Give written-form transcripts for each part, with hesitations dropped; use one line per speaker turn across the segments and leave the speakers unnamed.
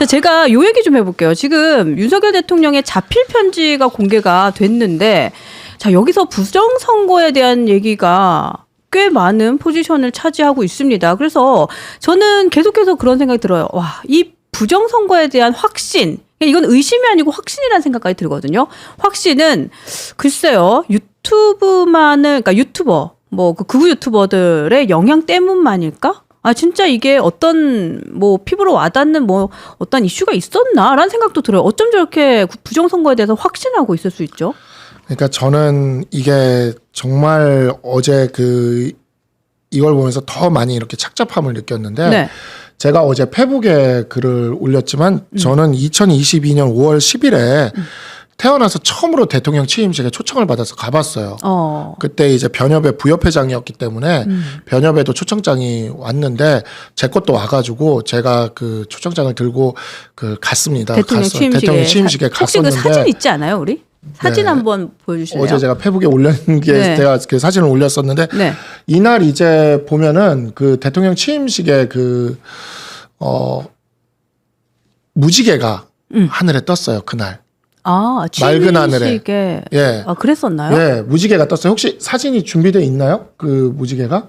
자, 제가 요 얘기 좀 해볼게요. 지금 윤석열 대통령의 자필 편지가 공개가 됐는데, 자, 여기서 부정선거에 대한 얘기가 꽤 많은 포지션을 차지하고 있습니다. 그래서 저는 계속해서 그런 생각이 들어요. 와, 이 부정선거에 대한 확신, 이건 의심이 아니고 확신이라는 생각까지 들거든요. 확신은 글쎄요, 그러니까 유튜버, 뭐 그 극우 유튜버들의 영향 때문만일까? 아, 진짜 이게 어떤 뭐 피부로 와닿는 뭐 어떤 이슈가 있었나라는 생각도 들어요. 어쩜 저렇게 부정선거에 대해서 확신하고 있을 수 있죠?
그러니까 저는 이게 정말 어제 이걸 보면서 더 많이 이렇게 착잡함을 느꼈는데,
네.
제가 어제 페북에 글을 올렸지만 저는 2022년 5월 10일에 태어나서 처음으로 대통령 취임식에 초청을 받아서 가봤어요. 그때 이제 변협의 부협회장이었기 때문에 변협에도 초청장이 왔는데 제 것도 와가지고 제가 그 초청장을 들고 갔습니다.
대통령 취임식에 혹시
갔었는데,
그 사진 있지 않아요, 우리? 사진
네.
한번 보여주실래요?
어제 제가 페북에 올린 게
네.
제가 그 사진을 올렸었는데,
네.
이날 이제 보면은 그 대통령 취임식에 무지개가 하늘에 떴어요, 그날.
아,
맑은 하늘에. 예.
아, 그랬었나요?
예, 무지개가 떴어요. 혹시 사진이 준비되어 있나요? 그 무지개가?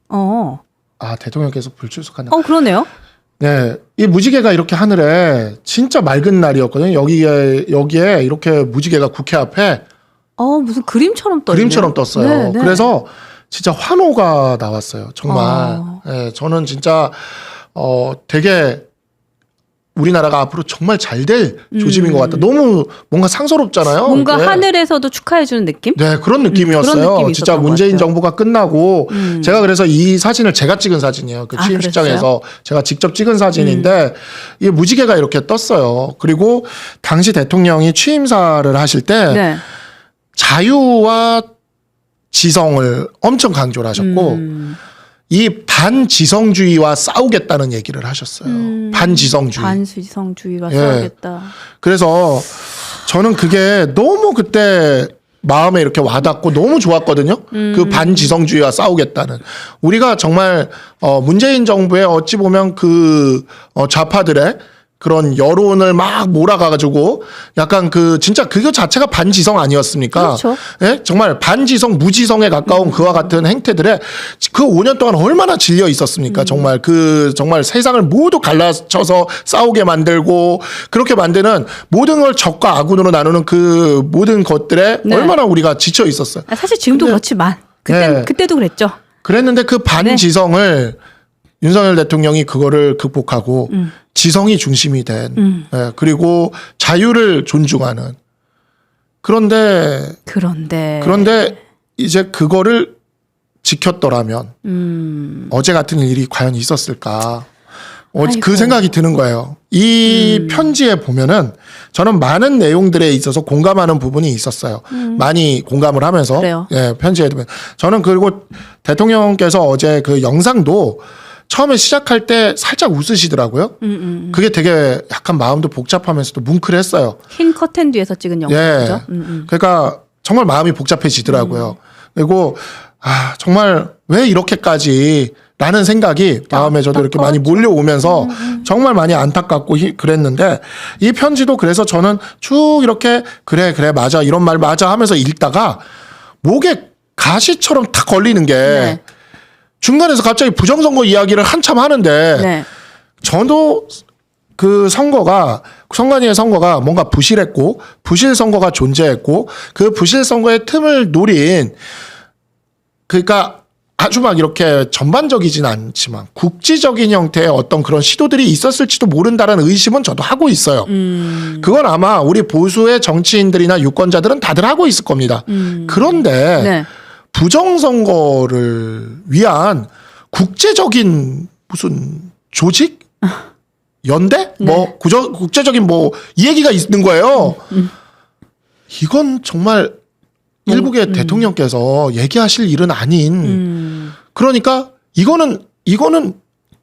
아, 대통령께서 불출석한다.
그러네요.
네, 이 무지개가 이렇게 하늘에 진짜 맑은 날이었거든요. 여기에 이렇게 무지개가 국회 앞에
무슨 그림처럼 떴네요.
그림처럼 떴어요.
네, 네.
그래서 진짜 환호가 나왔어요. 정말. 예, 저는 진짜 되게 우리나라가 앞으로 정말 잘 될 조짐인 것 같다. 너무 뭔가 상서롭잖아요.
뭔가
이게.
하늘에서도 축하해주는 느낌?
네, 그런 느낌이었어요.
그런 느낌이
진짜
있었던
문재인
것 같아요.
정부가 끝나고 제가 그래서 이 사진을 제가 찍은 사진이에요. 그 취임식장에서 제가 직접 찍은 사진인데 이 무지개가 이렇게 떴어요. 그리고 당시 대통령이 취임사를 하실 때
네.
자유와 지성을 엄청 강조를 하셨고 이 반지성주의와 싸우겠다는 얘기를 하셨어요. 반지성주의.
반지성주의와
예.
싸우겠다.
그래서 저는 그게 너무 그때 마음에 이렇게 와닿고 너무 좋았거든요. 그 반지성주의와 싸우겠다는. 우리가 정말 문재인 정부의 어찌 보면 좌파들의 그런 여론을 막 몰아가가지고 약간 진짜 그거 자체가 반지성 아니었습니까?
그렇죠.
예? 정말 반지성, 무지성에 가까운 그와 같은 행태들에 그 5년 동안 얼마나 질려 있었습니까? 정말 정말 세상을 모두 갈라쳐서 싸우게 만들고 그렇게 만드는 모든 걸 적과 아군으로 나누는 그 모든 것들에
네.
얼마나 우리가 지쳐 있었어요.
사실 지금도 그렇지만
네.
그때도 그랬죠.
그랬는데 그 반지성을 윤석열 대통령이 그거를 극복하고 지성이 중심이 된 예, 그리고 자유를 존중하는 그런데 이제 그거를 지켰더라면 어제 같은 일이 과연 있었을까? 그 생각이 드는 거예요. 이 편지에 보면은 저는 많은 내용들에 있어서 공감하는 부분이 있었어요. 많이 공감을 하면서 예, 편지에 보면 저는 그리고 대통령께서 어제 그 영상도 처음에 시작할 때 살짝 웃으시더라고요. 그게 되게 약간 마음도 복잡하면서도 뭉클했어요.
흰 커튼 뒤에서 찍은 영상이죠.
예. 그러니까 정말 마음이 복잡해지더라고요. 그리고 정말 왜 이렇게까지 라는 생각이 마음에 저도 이렇게 많이 몰려오면서 정말 많이 안타깝고 그랬는데 이 편지도 그래서 저는 쭉 이렇게 그래 맞아 이런 말 맞아 하면서 읽다가 목에 가시처럼 탁 걸리는 게
네.
중간에서 갑자기 부정선거 이야기를 한참 하는데
네.
저도 그 선관위의 선거가 뭔가 부실했고 부실 선거가 존재했고 그 부실 선거의 틈을 노린 그러니까 아주 막 이렇게 전반적이진 않지만 국지적인 형태의 어떤 그런 시도들이 있었을지도 모른다는 의심은 저도 하고 있어요. 그건 아마 우리 보수의 정치인들이나 유권자들은 다들 하고 있을 겁니다. 그런데
네.
부정선거를 위한 국제적인 무슨 조직? 연대?
네.
국제적인 이 얘기가 있는 거예요. 이건 정말 일국의 대통령께서 얘기하실 일은 아닌. 그러니까 이거는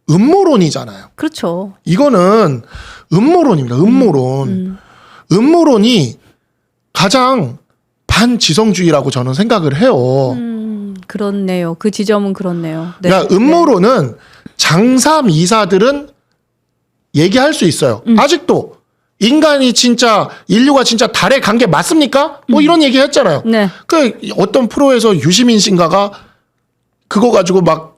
음모론이잖아요.
그렇죠.
이거는 음모론입니다. 음모론. 음모론이 가장 반지성주의라고 저는 생각을 해요.
그렇네요. 그 지점은 그렇네요. 네.
그러니까 음모론은 장삼 이사들은 얘기할 수 있어요. 아직도 인간이 진짜 인류가 진짜 달에 간 게 맞습니까? 뭐 이런 얘기 했잖아요.
네.
그 어떤 프로에서 유시민 씨인가가 그거 가지고 막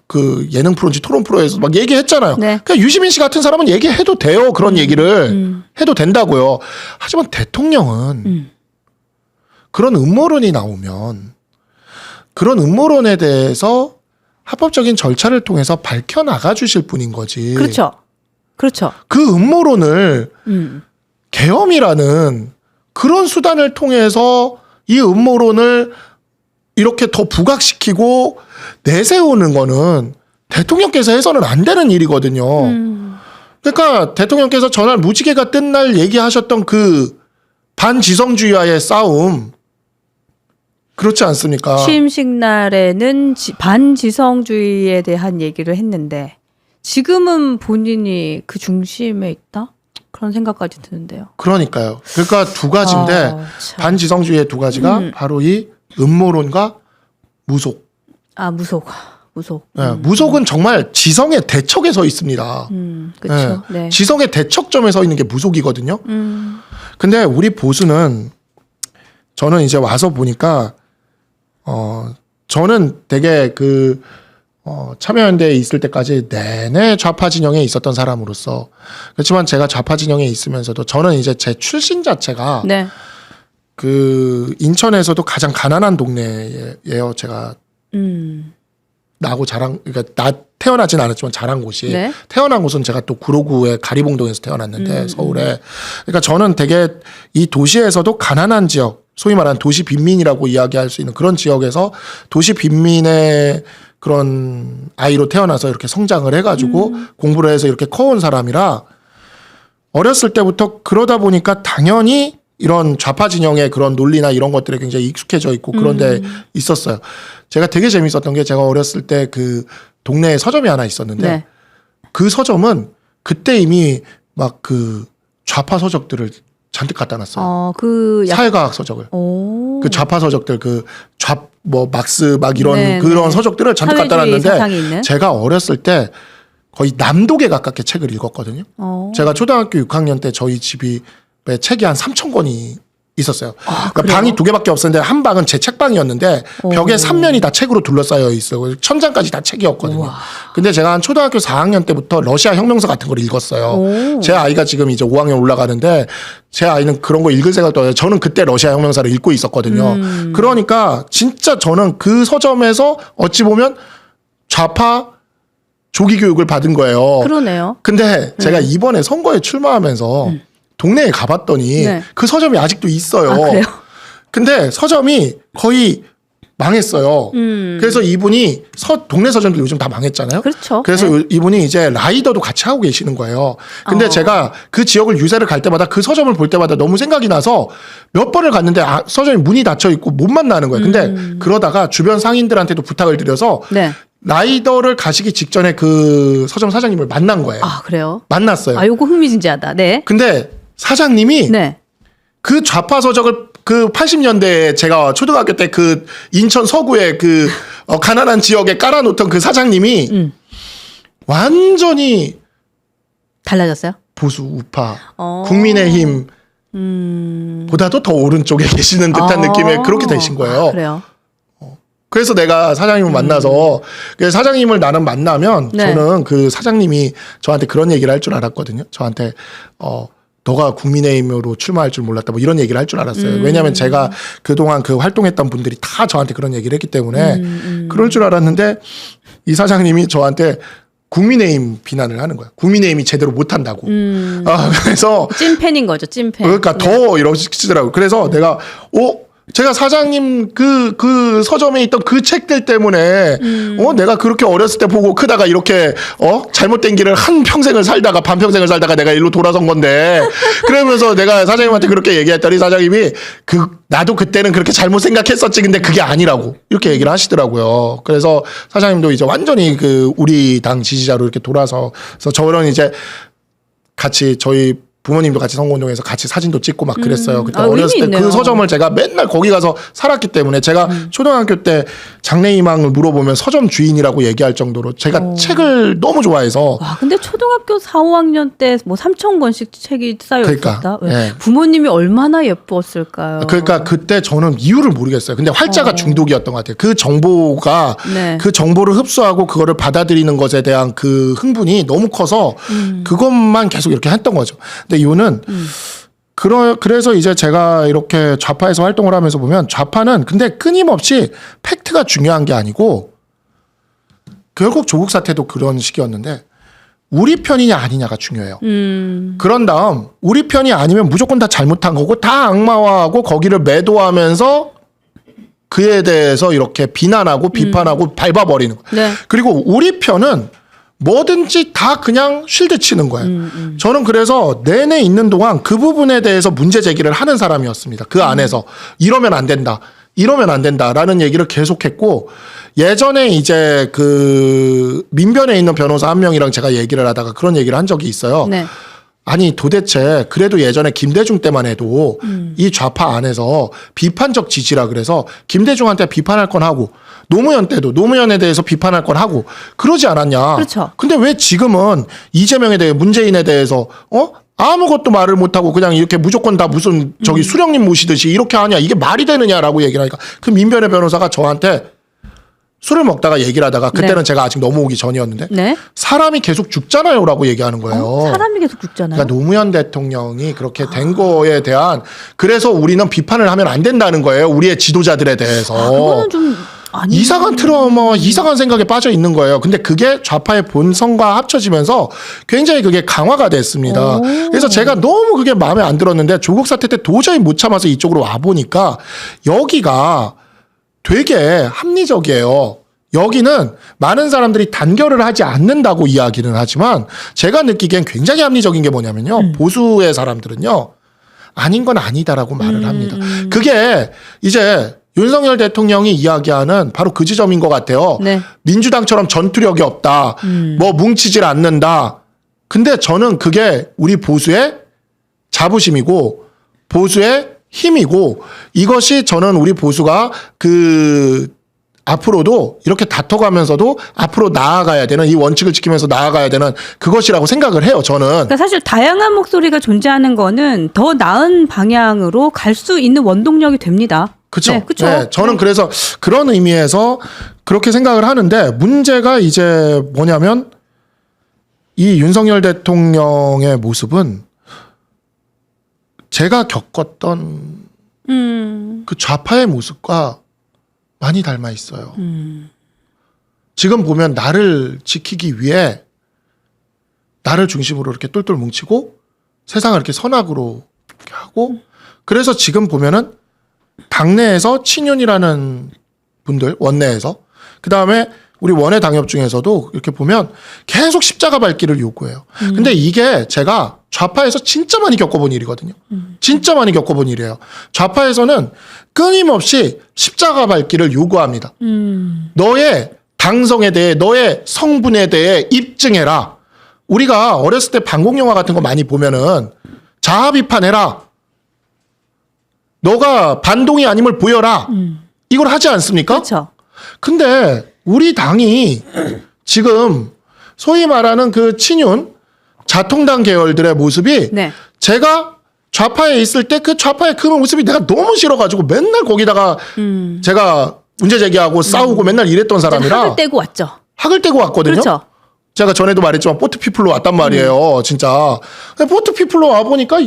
그 예능 프로인지 토론 프로에서 막 얘기했잖아요.
네.
그냥 유시민 씨 같은 사람은 얘기해도 돼요. 그런 얘기를 해도 된다고요. 하지만 대통령은 그런 음모론이 나오면 그런 음모론에 대해서 합법적인 절차를 통해서 밝혀나가 주실 분인 거지.
그렇죠. 그렇죠.
그 음모론을 계엄이라는 그런 수단을 통해서 이 음모론을 이렇게 더 부각시키고 내세우는 거는 대통령께서 해서는 안 되는 일이거든요. 그러니까 대통령께서 전날 무지개가 뜬 날 얘기하셨던 그 반지성주의와의 싸움 그렇지 않습니까?
취임식 날에는 반지성주의에 대한 얘기를 했는데 지금은 본인이 그 중심에 있다? 그런 생각까지 드는데요.
그러니까요. 그러니까 두 가지인데
참.
반지성주의의 두 가지가 바로 이 음모론과 무속.
무속.
네, 무속은 정말 지성의 대척에 서 있습니다.
그렇죠. 네.
지성의 대척점에 서 있는 게 무속이거든요. 근데 우리 보수는 저는 이제 와서 보니까 저는 되게 참여연대에 있을 때까지 내내 좌파 진영에 있었던 사람으로서 그렇지만 제가 좌파 진영에 있으면서도 저는 이제 제 출신 자체가
네.
그 인천에서도 가장 가난한 동네예요. 제가 나고 그러니까 태어나진 않았지만 자란 곳이
네.
태어난 곳은 제가 또 구로구의 가리봉동에서 태어났는데 서울에 그러니까 저는 되게 이 도시에서도 가난한 지역 소위 말하는 도시 빈민이라고 이야기할 수 있는 그런 지역에서 도시 빈민의 그런 아이로 태어나서 이렇게 성장을 해가지고 공부를 해서 이렇게 커온 사람이라 어렸을 때부터 그러다 보니까 당연히 이런 좌파 진영의 그런 논리나 이런 것들에 굉장히 익숙해져 있고 그런 데 있었어요. 제가 되게 재밌었던 게 제가 어렸을 때 그 동네에 서점이 하나 있었는데
네.
그 서점은 그때 이미 막 그 좌파 서적들을 잔뜩 갖다 놨어요. 사회과학 서적을. 그 좌파 서적들 뭐 막스 막 이런
네,
그런
네.
서적들을 잔뜩 갖다
사회주의
놨는데
사상이 있는?
제가 어렸을 때 거의 남독에 가깝게 책을 읽었거든요. 제가 초등학교 6학년 때 저희 집이 책이 한 3,000권이 있었어요. 그러니까
그래요?
방이 두 개밖에 없었는데 한 방은 제 책방이었는데 벽에 3면이 다 책으로 둘러싸여 있어요. 천장까지 다 책이었거든요. 근데 제가 한 초등학교 4학년 때부터 러시아 혁명서 같은 걸 읽었어요. 제 아이가 지금 이제 5학년 올라가는데 제 아이는 그런 거 읽을 생각도 안 해요. 저는 그때 러시아 혁명사를 읽고 있었거든요. 그러니까 진짜 저는 그 서점에서 어찌 보면 좌파 조기 교육을 받은 거예요.
그러네요.
근데 제가 이번에 선거에 출마하면서 동네에 가봤더니
네.
그 서점이 아직도 있어요.
그래요?
근데 서점이 거의 망했어요. 그래서 이분이 동네 서점들 요즘 다 망했잖아요.
그렇죠.
그래서
네.
이분이 이제 라이더도 같이 하고 계시는 거예요. 근데 제가 그 지역을 유세를 갈 때마다 그 서점을 볼 때마다 너무 생각이 나서 몇 번을 갔는데 서점이 문이 닫혀 있고 못 만나는 거예요. 근데 그러다가 주변 상인들한테도 부탁을 드려서
네.
라이더를 가시기 직전에 그 서점 사장님을 만난 거예요.
그래요?
만났어요.
요거 흥미진진하다. 네.
근데 사장님이
네.
그 좌파 서적을 그 80년대에 제가 초등학교 때 그 인천 서구의 그 가난한 지역에 깔아놓던 그 사장님이 완전히
달라졌어요?
보수 우파 국민의힘 보다도 더 오른쪽에 계시는 듯한 느낌의 그렇게 되신 거예요.
그래요?
그래서 내가 사장님을 만나서 그래서 사장님을 나는 만나면
네.
저는 그 사장님이 저한테 그런 얘기를 할 줄 알았거든요. 저한테 너가 국민의힘으로 출마할 줄 몰랐다 뭐 이런 얘기를 할 줄 알았어요. 왜냐하면 제가 그동안 그 활동했던 분들이 다 저한테 그런 얘기를 했기 때문에 그럴 줄 알았는데 이 사장님이 저한테 국민의힘 비난을 하는 거야. 국민의힘이 제대로 못한다고. 그래서
찐팬인 거죠. 찐팬.
그러니까 더 이러시더라고요. 그래서 내가 제가 사장님 그 서점에 있던 그 책들 때문에 내가 그렇게 어렸을 때 보고 크다가 이렇게 잘못된 길을 한 평생을 살다가 반평생을 살다가 내가 일로 돌아선 건데 그러면서 내가 사장님한테 그렇게 얘기했더니 사장님이 나도 그때는 그렇게 잘못 생각했었지 근데 그게 아니라고 이렇게 얘기를 하시더라고요. 그래서 사장님도 이제 완전히 그 우리 당 지지자로 이렇게 돌아서 저런 이제 같이 저희 부모님도 같이 선거운동에서 같이 사진도 찍고 막 그랬어요. 그때
의미
어렸을 때
있네요.
그 서점을 제가 맨날 거기 가서 살았기 때문에 제가 초등학교 때 장래희망을 물어보면 서점 주인이라고 얘기할 정도로 제가 책을 너무 좋아해서.
와, 근데 초등학교 4, 5학년 때 뭐 3,000권씩 책이 쌓여
그러니까,
있었다.
예.
부모님이 얼마나 예뻤을까요?
그러니까 그때 저는 이유를 모르겠어요. 근데 활자가 중독이었던 것 같아요. 그 정보가
네.
그 정보를 흡수하고 그거를 받아들이는 것에 대한 그 흥분이 너무 커서 그것만 계속 이렇게 했던 거죠. 근데 이유는 그래서 이제 제가 이렇게 좌파에서 활동을 하면서 보면 좌파는 근데 끊임없이 팩트가 중요한 게 아니고 결국 조국 사태도 그런 식이었는데 우리 편이냐 아니냐가 중요해요. 그런 다음 우리 편이 아니면 무조건 다 잘못한 거고 다 악마화하고 거기를 매도하면서 그에 대해서 이렇게 비난하고 비판하고 밟아버리는 거예요.
네.
그리고 우리 편은 뭐든지 다 그냥 쉴드 치는 거예요. 저는 그래서 내내 있는 동안 그 부분에 대해서 문제 제기를 하는 사람이었습니다. 그 안에서 이러면 안 된다. 이러면 안 된다라는 얘기를 계속했고 예전에 이제 그 민변에 있는 변호사 한 명이랑 제가 얘기를 하다가 그런 얘기를 한 적이 있어요.
네.
아니 도대체 그래도 예전에 김대중 때만 해도 이 좌파 안에서 비판적 지지라 그래서 김대중한테 비판할 건 하고 노무현 때도 노무현에 대해서 비판할 건 하고 그러지 않았냐.
그렇죠.
근데 왜 지금은 이재명에 대해 문재인에 대해서 아무것도 말을 못하고 그냥 이렇게 무조건 다 무슨 저기 수령님 모시듯이 이렇게 하냐. 이게 말이 되느냐라고 얘기를 하니까 그 민변의 변호사가 저한테 술을 먹다가 얘기를 하다가 그때는
네.
제가 아직 넘어오기 전이었는데
네.
사람이 계속 죽잖아요라고 얘기하는 거예요.
사람이 계속 죽잖아요.
그러니까 노무현 대통령이 그렇게 된 거에 대한 그래서 우리는 비판을 하면 안 된다는 거예요. 우리의 지도자들에 대해서.
그거는 좀 아니.
이상한 트라우마, 이상한 생각에 빠져 있는 거예요. 근데 그게 좌파의 본성과 합쳐지면서 굉장히 그게 강화가 됐습니다. 그래서 제가 너무 그게 마음에 안 들었는데 조국 사태 때 도저히 못 참아서 이쪽으로 와 보니까 여기가 되게 합리적이에요. 여기는 많은 사람들이 단결을 하지 않는다고 이야기는 하지만 제가 느끼기엔 굉장히 합리적인 게 뭐냐면요. 보수의 사람들은요. 아닌 건 아니다라고 말을 합니다. 그게 이제 윤석열 대통령이 이야기하는 바로 그 지점인 것 같아요.
네.
민주당처럼 전투력이 없다. 뭐 뭉치질 않는다. 근데 저는 그게 우리 보수의 자부심이고 보수의 힘이고 이것이 저는 우리 보수가 그 앞으로도 이렇게 다퉈가면서도 앞으로 나아가야 되는 이 원칙을 지키면서 나아가야 되는 그것이라고 생각을 해요. 저는.
그러니까 사실 다양한 목소리가 존재하는 거는 더 나은 방향으로 갈 수 있는 원동력이 됩니다.
그렇죠.
네, 그쵸.
네, 저는 그래서 그런 의미에서 그렇게 생각을 하는데 문제가 이제 뭐냐면 이 윤석열 대통령의 모습은 제가 겪었던 그 좌파의 모습과 많이 닮아 있어요. 지금 보면 나를 지키기 위해 나를 중심으로 이렇게 똘똘 뭉치고 세상을 이렇게 선악으로 이렇게 하고 그래서 지금 보면은 당내에서 친윤이라는 분들 원내에서 그다음에 우리 원외 당협 중에서도 이렇게 보면 계속 십자가 밟기를 요구해요. 근데 이게 제가 좌파에서 진짜 많이 겪어본 일이거든요. 진짜 많이 겪어본 일이에요. 좌파에서는 끊임없이 십자가 밟기를 요구합니다. 너의 당성에 대해 너의 성분에 대해 입증해라. 우리가 어렸을 때 반공영화 같은 거 많이 보면은 자아 비판해라. 너가 반동이 아님을 보여라. 이걸 하지 않습니까?
그렇죠.
근데 우리 당이 지금 소위 말하는 그 친윤 자통당 계열들의 모습이
네.
제가 좌파에 있을 때 그 좌파의 그 모습이 내가 너무 싫어가지고 맨날 거기다가 제가 문제 제기하고 싸우고 맨날 이랬던 사람이라
학을 떼고 왔죠.
학을 떼고 왔거든요.
그렇죠.
제가 전에도 말했지만 포트피플로 왔단 말이에요. 진짜. 근데 포트피플로 와보니까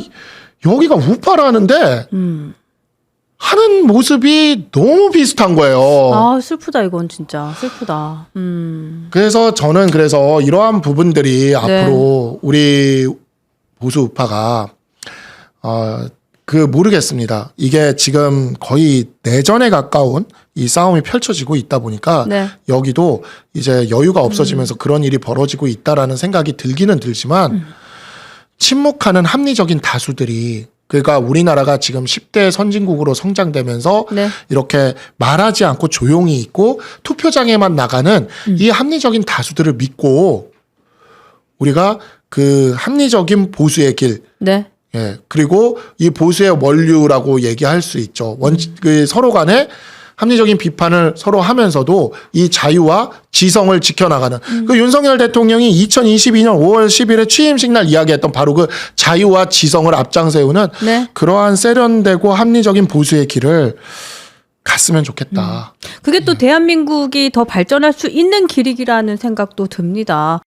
여기가 우파라는데 하는 모습이 너무 비슷한 거예요.
아, 슬프다 이건 진짜 슬프다.
그래서 저는 그래서 이러한 부분들이 앞으로 우리 보수 우파가 모르겠습니다. 이게 지금 거의 내전에 가까운 이 싸움이 펼쳐지고 있다 보니까
네.
여기도 이제 여유가 없어지면서 그런 일이 벌어지고 있다라는 생각이 들기는 들지만 침묵하는 합리적인 다수들이 그러니까 우리나라가 지금 10대 선진국으로 성장되면서
네.
이렇게 말하지 않고 조용히 있고 투표장에만 나가는 이 합리적인 다수들을 믿고 우리가 그 합리적인 보수의 길.
네.
예. 그리고 이 보수의 원류라고 얘기할 수 있죠. 그 서로 간에 합리적인 비판을 서로 하면서도 이 자유와 지성을 지켜나가는 그 윤석열 대통령이 2022년 5월 10일에 취임식 날 이야기했던 바로 그 자유와 지성을 앞장세우는
네.
그러한 세련되고 합리적인 보수의 길을 갔으면 좋겠다.
그게 또 대한민국이 더 발전할 수 있는 길이라는 생각도 듭니다.